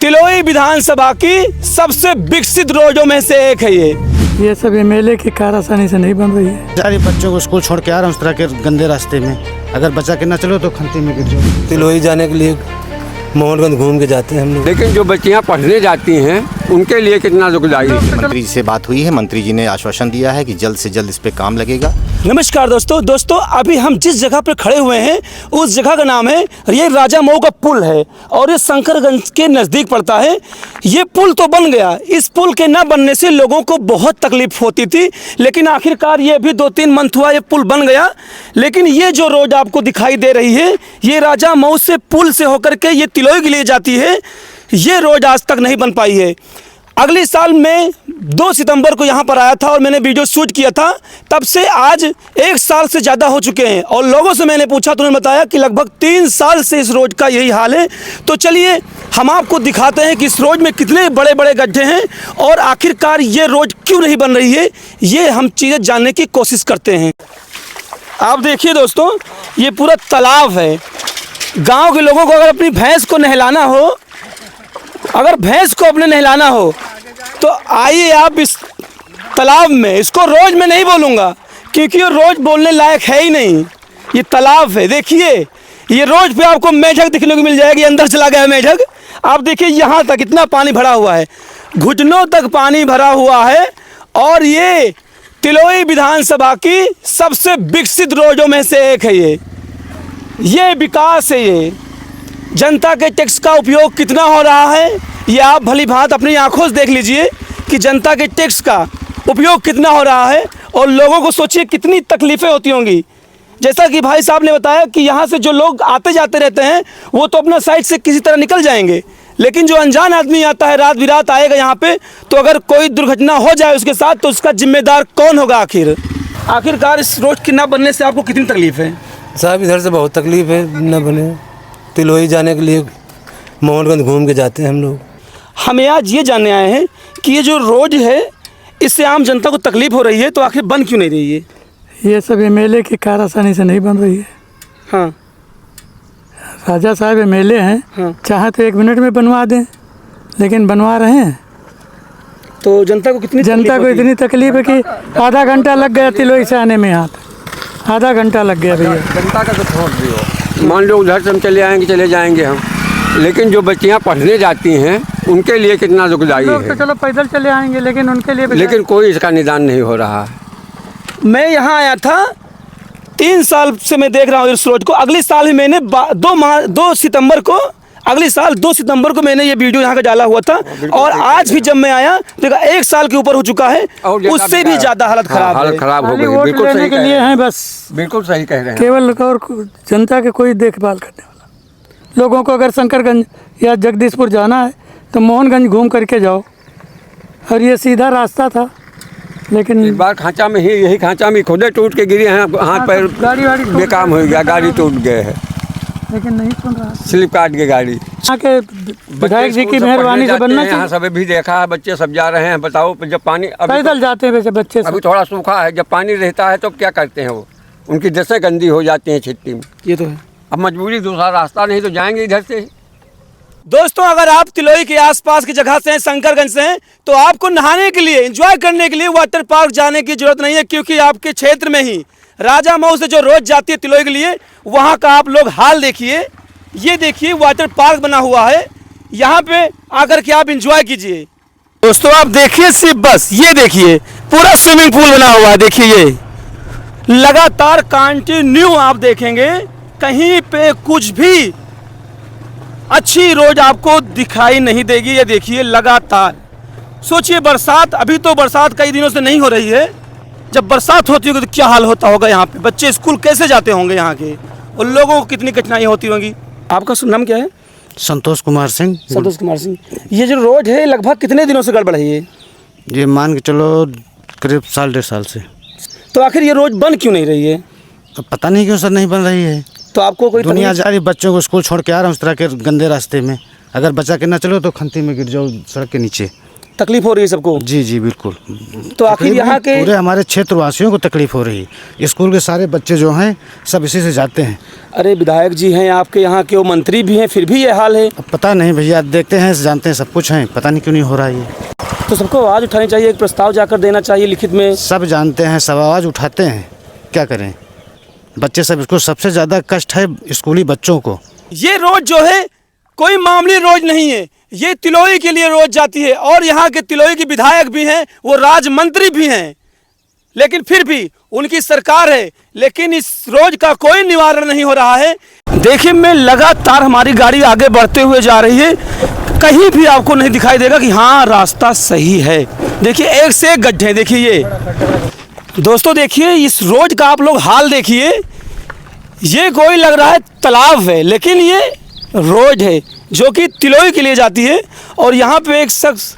तिलोई विधानसभा की सबसे विकसित रोडों में से एक है ये सब एमएलए की कार आसानी से नहीं बन रही है। सारे बच्चों को स्कूल छोड़ के आ रहा हूँ उस तरह के गंदे रास्ते में, अगर बचा के ना चलो तो खंती में गिर जाओ। तिलोई जाने के लिए मोहनगंज घूम के जाते हैं हम लोग। लेकिन जो बच्चियां पढ़ने जाती हैं उनके लिए कितना दुखदायी है। मंत्री से बात हुई है, मंत्री जी ने आश्वासन दिया है कि जल्द से जल्द इस पे काम लगेगा। नमस्कार दोस्तों, अभी हम जिस जगह पर खड़े हुए हैं उस जगह का नाम है, ये राजा मऊ का पुल है और ये शंकरगंज के नज़दीक पड़ता है। ये पुल तो बन गया, इस पुल के ना बनने से लोगों को बहुत तकलीफ होती थी, लेकिन आखिरकार ये भी 2-3 मंथ हुआ ये पुल बन गया। लेकिन ये जो रोड आपको दिखाई दे रही है, ये राजा मऊ से पुल से होकर के ये तिलोई के लिए जाती है। ये रोड आज तक नहीं बन पाई है। अगले साल मैं 2 सितंबर को यहाँ पर आया था और मैंने वीडियो शूट किया था, तब से आज 1 साल से ज़्यादा हो चुके हैं और लोगों से मैंने पूछा तो उन्होंने बताया कि लगभग 3 साल से इस रोड का यही हाल है। तो चलिए हम आपको दिखाते हैं कि इस रोड में कितने बड़े बड़े गड्ढे हैं और आखिरकार ये रोड क्यों नहीं बन रही है, ये हम चीज़ें जानने की कोशिश करते हैं। आप देखिए दोस्तों, ये पूरा तालाब है। गाँव के लोगों को अगर अपनी भैंस को नहलाना हो, अगर भैंस को अपने नहलाना हो तो आइए आप इस तालाब में। इसको रोज मैं नहीं बोलूँगा क्योंकि ये रोज बोलने लायक है ही नहीं। ये तालाब है, देखिए ये रोज पे आपको मेढक दिखने को मिल जाएगी। अंदर चला गया मेढक। आप देखिए यहाँ तक इतना पानी भरा हुआ है, घुटनों तक पानी भरा हुआ है और ये तिलोई विधानसभा की सबसे विकसित रोडों में से एक है। ये विकास है। ये जनता के टैक्स का उपयोग कितना हो रहा है, ये आप भली भांत अपनी आंखों से देख लीजिए कि जनता के टैक्स का उपयोग कितना हो रहा है और लोगों को सोचिए कितनी तकलीफ़ें होती होंगी। जैसा कि भाई साहब ने बताया कि यहाँ से जो लोग आते जाते रहते हैं वो तो अपना साइड से किसी तरह निकल जाएंगे, लेकिन जो अनजान आदमी आता है, रात बिरात आएगा यहाँ पे, तो अगर कोई दुर्घटना हो जाए उसके साथ तो उसका जिम्मेदार कौन होगा आखिरकार इस रोड के न बनने से आपको कितनी तकलीफ़ है? साहब इधर से बहुत तकलीफ है, न बने। तिलोई जाने के लिए मोहनगंज घूम के जाते हैं हम लोग। हमें आज ये जानने आए हैं कि ये जो रोड है इससे आम जनता को तकलीफ हो रही है, तो आखिर बन क्यों नहीं रही है? ये सब एमएलए की कार आसानी से नहीं बन रही है। हाँ, राजा साहब एमएलए हैं। हाँ। चाहे तो 1 मिनट में बनवा दें, लेकिन बनवा रहे हैं। तो जनता को इतनी तकलीफ है कि आधा घंटा लग गया तिलोई से आने में। यहाँ आधा घंटा लग गया भैया। जनता का तो छोड़ दियो, मान लो उधर से हम चले जाएंगे हम, लेकिन जो बच्चियां पढ़ने जाती हैं उनके लिए कितना दुखदायी है। तो चलो पैदल चले आएंगे, लेकिन उनके लिए लेकिन कोई इसका निदान नहीं हो रहा है। मैं यहाँ आया था 3 साल से मैं देख रहा हूँ इस रोड को। अगले साल ही मैंने 2 सितंबर को, अगले साल 2 सितंबर को मैंने ये वीडियो यहाँ का डाला हुआ था और आज भी जब मैं आया तो 1 साल के ऊपर हो चुका है, उससे भी ज़्यादा हालत खराब हो गई। वोट लेने के लिए हैं बस, बिल्कुल सही कह रहे हैं। केवल और जनता के कोई देखभाल करने वाला। लोगों को अगर शंकरगंज या जगदीशपुर जाना है तो मोहनगंज घूम करके जाओ, और ये सीधा रास्ता था। लेकिन एक बार खांचा में ही, यही खांचा में खुदे टूट के गिरे हैं, हाथ पैर गाड़ी बेकाम हो गया, गाड़ी टूट गए है, लेकिन नहीं सुन रहा। स्लिप काट के गाड़ी। यहाँ के विधायक जी की मेहरबानी से बनना चाहिए। यहाँ सब भी देखा है, बच्चे सब जा रहे हैं। बताओ जब पानी पैदल जाते हैं वैसे बच्चे, अभी थोड़ा सूखा है, जब पानी रहता है तो क्या करते हैं वो, उनकी दशा गंदी हो जाती है छिट्टी में। ये तो है। अब मजबूरी, दूसरा रास्ता नहीं तो जाएंगे इधर से। दोस्तों, अगर आप तिलोई के आसपास की जगह से हैं, शंकरगंज से हैं, तो आपको नहाने के लिए, एंजॉय करने के लिए वाटर पार्क जाने की जरूरत नहीं है, क्योंकि आपके क्षेत्र में ही राजा मऊ से जो रोड जाती है तिलोई के लिए, वहाँ का आप लोग हाल देखिए। ये देखिए वाटर पार्क बना हुआ है, यहाँ पे आकर के आप एंजॉय कीजिए। दोस्तों आप देखिए सिर्फ बस, ये देखिए पूरा स्विमिंग पूल बना हुआ है। देखिए ये लगातार कंटिन्यू आप देखेंगे, कहीं पे कुछ भी अच्छी रोड आपको दिखाई नहीं देगी। ये देखिए लगातार, सोचिए बरसात, अभी तो बरसात कई दिनों से नहीं हो रही है, जब बरसात होती होगी तो क्या हाल होता होगा यहाँ पे, बच्चे स्कूल कैसे जाते होंगे यहाँ के, और लोगों को कितनी कठिनाई होती होंगी। आपका नाम क्या है? संतोष कुमार सिंह। संतोष कुमार सिंह। ये जो रोड है लगभग कितने दिनों से गड़बड़ है ये मान के चलो करीब 1.5 साल से। तो आखिर ये रोड बन क्यों नहीं रही है? अब पता नहीं क्यों सर नहीं बन रही है। तो आपको कोई दुनिया जा रही, बच्चों को स्कूल छोड़ के आ रहा हूँ उस तरह के गंदे रास्ते में, अगर बचा के ना चलो तो खंती में गिर जाओ सड़क के नीचे। तकलीफ हो रही है सबको। जी जी बिल्कुल। तो आखिर तकलीफ यहाँ के पूरे हमारे क्षेत्रवासियों को तकलीफ हो रही है। स्कूल के सारे बच्चे जो हैं सब इसी से जाते हैं। अरे विधायक जी हैं आपके यहाँ के, वो मंत्री भी हैं, फिर भी ये हाल है। अब पता नहीं भैया, देखते हैं जानते हैं सब कुछ हैं, पता नहीं क्यों नहीं हो रहा ये। तो सबको आवाज़ उठानी चाहिए, एक प्रस्ताव जाकर देना चाहिए लिखित में। सब जानते हैं, सब आवाज़ उठाते हैं, क्या करें बच्चे सब। इसको सबसे ज़्यादा कष्ट है स्कूली बच्चों को। ये रोड जो है कोई मामूली रोड नहीं है, ये तिलोई के लिए रोड जाती है और यहाँ के तिलोई के विधायक भी हैं, वो राज्य मंत्री भी हैं, लेकिन फिर भी उनकी सरकार है, लेकिन इस रोड का कोई निवारण नहीं हो रहा है। देखिए मैं लगातार हमारी गाड़ी आगे बढ़ते हुए जा रही है, कहीं भी आपको नहीं दिखाई देगा कि हाँ रास्ता सही है। देखिए एक से एक गड्ढे, देखिए ये दोस्तों, देखिए इस रोड का आप लोग हाल देखिए। ये कोई लग रहा है तालाब है, लेकिन ये रोड है जो कि तिलोई के लिए जाती है। और यहाँ पे एक शख्स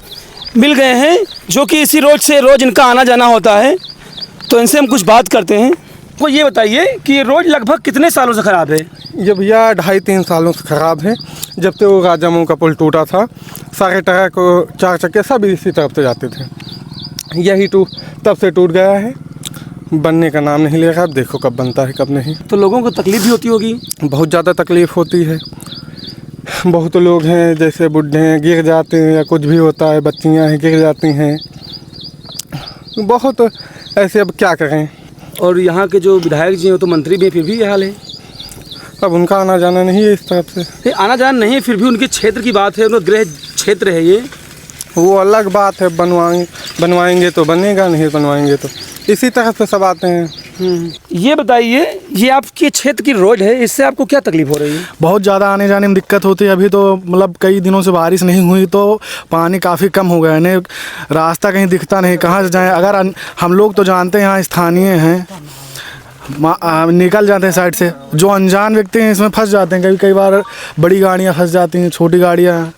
मिल गए हैं जो कि इसी रोड से रोज़ इनका आना जाना होता है, तो इनसे हम कुछ बात करते हैं। वो ये बताइए कि ये रोड लगभग कितने सालों से ख़राब है? ये भैया 2.5-3 सालों से ख़राब है। जब से वो राजा मुँह का पुल टूटा था, सारे ट्रक को 4 चक्के सब इसी तरफ से जाते थे। यही तब से टूट गया है, बनने का नाम नहीं ले रहा। अब देखो कब बनता है कब नहीं। तो लोगों को तकलीफ भी होती होगी? बहुत ज़्यादा तकलीफ़ होती है। बहुत लोग हैं जैसे बूढ़े हैं, गिर जाते हैं या कुछ भी होता है, बच्चियाँ हैं गिर जाती हैं, बहुत ऐसे। अब क्या करें। और यहाँ के जो विधायक जी हैं वो तो मंत्री भी हैं, फिर भी ये हाल है। अब उनका आना जाना नहीं है इस तरफ से। ये आना जाना नहीं है, फिर भी उनके क्षेत्र की बात है, उनका गृह क्षेत्र है ये। वो अलग बात है, बनवाएंगे तो बनेगा, नहीं बनवाएंगे तो इसी तरह से सब आते हैं। ये बताइए, ये आपके क्षेत्र की रोड है, इससे आपको क्या तकलीफ हो रही है? बहुत ज़्यादा आने जाने में दिक्कत होती है। अभी तो मतलब कई दिनों से बारिश नहीं हुई तो पानी काफ़ी कम हो गया है, रास्ता कहीं दिखता नहीं, कहाँ से जाएं। अगर हम लोग तो जानते हैं यहाँ स्थानीय हैं, निकल जाते हैं साइड से। जो अनजान व्यक्ति हैं इसमें फंस जाते हैं। कई बार बड़ी गाड़ियाँ फंस जाती हैं, छोटी गाड़ियाँ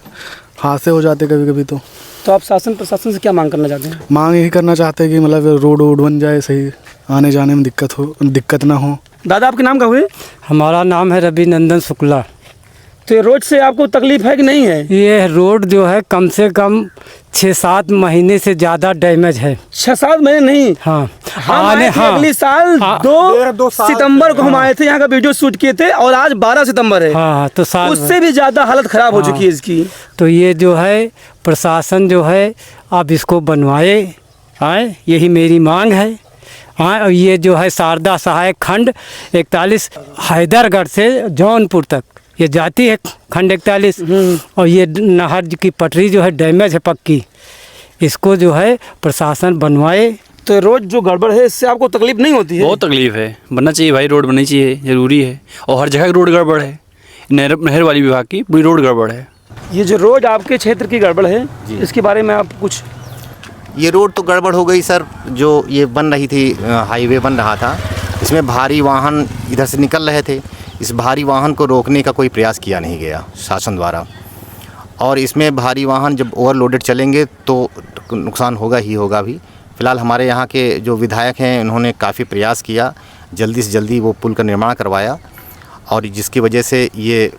हादसे हो जाते कभी कभी। तो आप शासन प्रशासन से क्या मांग करना चाहते हैं? मांग यही करना चाहते हैं कि मतलब रोड बन जाए, सही आने जाने में दिक्कत ना हो। दादा आपके नाम क्या हुए? हमारा नाम है रवि नंदन शुक्ला। तो ये रोड से आपको तकलीफ है कि नहीं है? ये रोड जो है कम से कम 6-7 महीने से ज़्यादा डैमेज है। 6-7 महीने नहीं? हाँ। हम आए थे अगली साल 2 सितंबर को हम आए थे, यहाँ का वीडियो शूट किए थे, और आज 12 सितंबर है। हाँ, तो साल उससे भी ज़्यादा हालत ख़राब हो चुकी है इसकी। तो ये जो है प्रशासन जो है अब इसको बनवाए, आए, यही मेरी मांग है। हाँ, और ये जो है शारदा सहायक खंड 41 हैदरगढ़ से जौनपुर तक ये जाती है, खंड 41। और ये नहर की पटरी जो है डैमेज है पक्की, इसको जो है प्रशासन बनवाए। तो रोड जो गड़बड़ है इससे आपको तकलीफ नहीं होती है? बहुत तकलीफ है, बनना चाहिए भाई, रोड बननी चाहिए, ज़रूरी है। और हर जगह रोड गड़बड़ है, नहर वाली विभाग की पूरी रोड गड़बड़ है। ये जो रोड आपके क्षेत्र की गड़बड़ है, इसके बारे में आप कुछ? ये रोड तो गड़बड़ हो गई सर। जो ये बन रही थी, हाईवे बन रहा था, इसमें भारी वाहन इधर से निकल रहे थे। इस भारी वाहन को रोकने का कोई प्रयास किया नहीं गया शासन द्वारा, और इसमें भारी वाहन जब ओवरलोडेड चलेंगे तो नुकसान होगा ही होगा भी। फ़िलहाल हमारे यहाँ के जो विधायक हैं उन्होंने काफ़ी प्रयास किया, जल्दी से जल्दी वो पुल का निर्माण करवाया, और जिसकी वजह से ये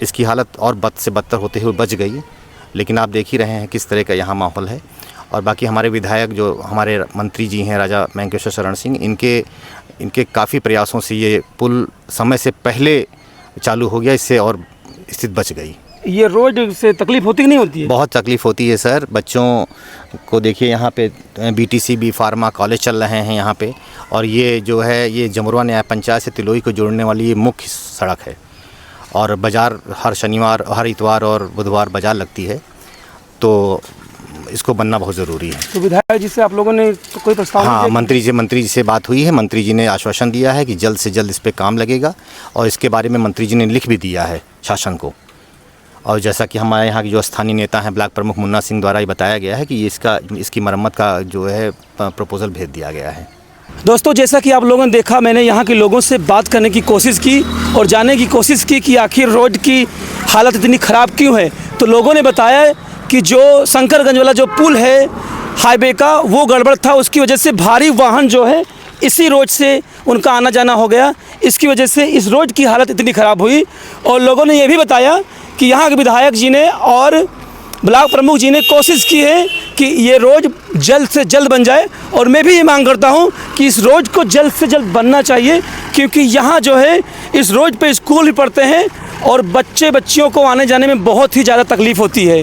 इसकी हालत और बद से बदतर होते हुए बच गई। लेकिन आप देख ही रहे हैं किस तरह का यहाँ माहौल है। और बाकी हमारे विधायक जो हमारे मंत्री जी हैं राजा मैंकेश्वर शरण सिंह, इनके काफ़ी प्रयासों से ये पुल समय से पहले चालू हो गया, इससे और स्थिति बच गई। ये रोड से तकलीफ होती कि नहीं होती है? बहुत तकलीफ होती है सर। बच्चों को देखिए, यहाँ पे BTC बी फार्मा कॉलेज चल रहे हैं यहाँ पे, और ये जो है ये जमुरवा न्याय पंचायत से तिलोई को जोड़ने वाली ये मुख्य सड़क है। और बाज़ार हर शनिवार, हर इतवार और बुधवार बाज़ार लगती है, तो इसको बनना बहुत ज़रूरी है। तो विधायक जी से आप लोगों ने तो कोई प्रस्ताव? हाँ, मंत्री जी से बात हुई है। मंत्री जी ने आश्वासन दिया है कि जल्द से जल्द इस पर काम लगेगा, और इसके बारे में मंत्री जी ने लिख भी दिया है शासन को। और जैसा कि हमारे यहाँ के जो स्थानीय नेता हैं ब्लॉक प्रमुख मुन्ना सिंह द्वारा ये बताया गया है कि इसकी मरम्मत का जो है प्रपोजल भेज दिया गया है। दोस्तों, जैसा कि आप लोगों ने देखा, मैंने यहाँ के लोगों से बात करने की कोशिश की और जानने की कोशिश की कि आखिर रोड की हालत इतनी ख़राब क्यों है। तो लोगों ने बताया कि जो शंकरगंज वाला जो पुल है हाईवे का, वो गड़बड़ था, उसकी वजह से भारी वाहन जो है इसी रोड से उनका आना जाना हो गया। इसकी वजह से इस रोड की हालत इतनी ख़राब हुई। और लोगों ने ये भी बताया कि यहाँ के विधायक जी ने और ब्लॉक प्रमुख जी ने कोशिश की है कि ये रोड जल्द से जल्द बन जाए। और मैं भी ये मांग करता हूँ कि इस रोड को जल्द से जल्द बनना चाहिए, क्योंकि यहाँ जो है इस रोड पे स्कूल भी पढ़ते हैं और बच्चियों को आने जाने में बहुत ही ज़्यादा तकलीफ़ होती है।